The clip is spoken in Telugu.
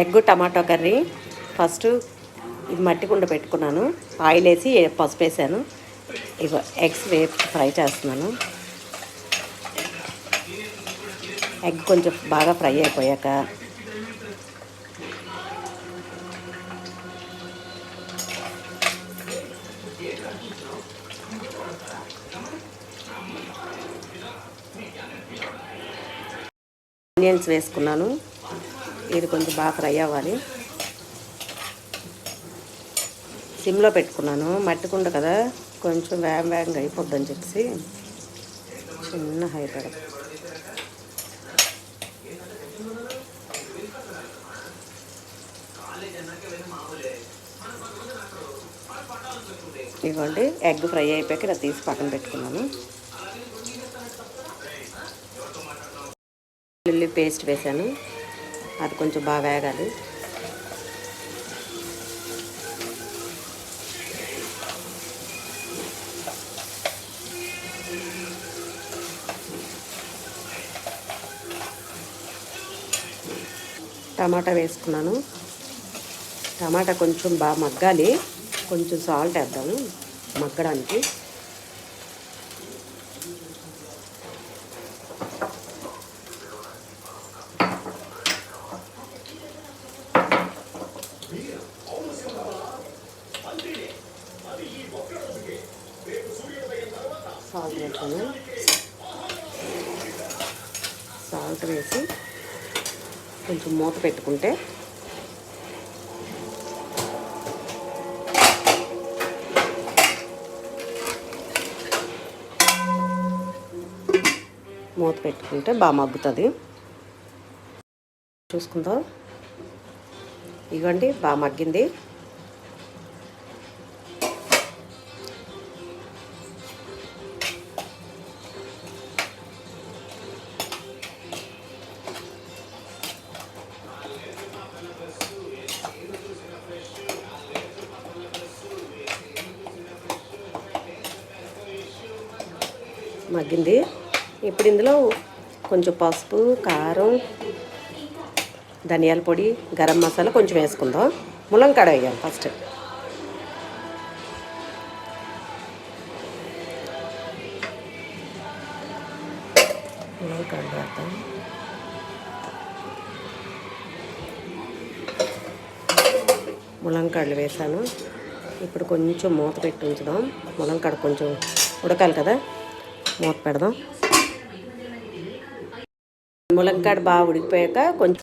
Egg tomato curry. ఫస్ట్ ఇది మట్టి కుండ పెట్టుకున్నాను, ఆయిల్ వేసి పసుపు వేసాను. ఇగో ఎగ్స్ ఫ్రై చేస్తున్నాను. ఎగ్ కొంచెం బాగా ఫ్రై అయిపోయాక ఆనియన్స్ వేసుకున్నాను. ఇది కొంచెం బాగా ఫ్రై అవ్వాలి. సిమ్లో పెట్టుకున్నాను, మట్టికుండ కదా కొంచెం వేగంగా అయిపోద్దని చెప్పేసి చిన్న హై పెడతాను. ఇదిగోండి ఎగ్ ఫ్రై అయిపోయాక ఇలా తీసి పక్కన పెట్టుకున్నాను. ఉల్లి పేస్ట్ వేసాను, అది కొంచెం బాగా వేగాలి. టమాటా వేసుకున్నాను. టమాటా కొంచెం బాగా మగ్గాలి, కొంచెం సాల్ట్ వేద్దాము మగ్గడానికి. సాల్ట్ వేసాను. సాల్ట్ వేసి కొంచెం మూత పెట్టుకుంటే బాగా మగ్గుతుంది. చూసుకుందాం. ఇవ్వండి బాగా మగ్గింది. మగ్గింది. ఇప్పుడు ఇందులో కొంచెం పసుపు, కారం, ధనియాల పొడి, గరం మసాలా కొంచెం వేసుకుందాం. ములంకాడ వేయాలి ఫస్ట్. ములంకాడ వేద్దాం. ములంకాడలు వేసాను. ఇప్పుడు కొంచెం మూత పెట్టి ఉంచుదాం. ములంకాడ కొంచెం ఉడకాలి కదా, మూత పెడదాం. ములంకాడ బాగా ఉడికిపోయాక కొంచెం